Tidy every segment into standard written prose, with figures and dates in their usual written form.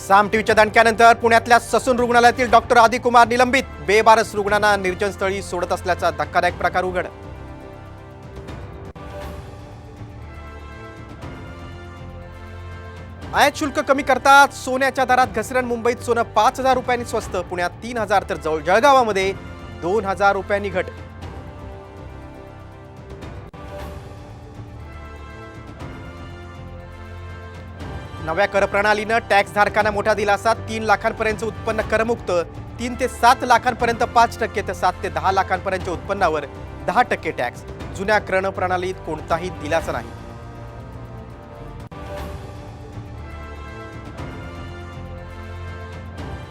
साम टीव्हीच्या दणक्यानंतर पुण्यातल्या ससून रुग्णालयातील डॉक्टर आदिकुमार निलंबित. बेवारस रुग्णांना निर्जनस्थळी सोडत असल्याचा धक्कादायक प्रकार उघड. आयात शुल्क कमी करतात. सोन्याच्या दरात घसरण. मुंबईत सोनं 5,000 रुपयांनी स्वस्त, पुण्यात 3,000 तर जळगावामध्ये 2,000 रुपयांनी घट. नव्या कर प्रणालीनं टॅक्सधारकांना मोठा दिलासा. 3 लाखांपर्यंत उत्पन्न करमुक्त. 3 ते 7 लाखांपर्यंत 5% तर 7 ते 10 लाखांपर्यंतच्या उत्पन्नावर 10% टॅक्स. जुन्या कर प्रणालीत कोणताही दिलासा नाही.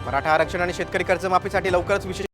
मराठा आरक्षण आणि शेतकरी कर्जमाफीसाठी लवकरच विशेष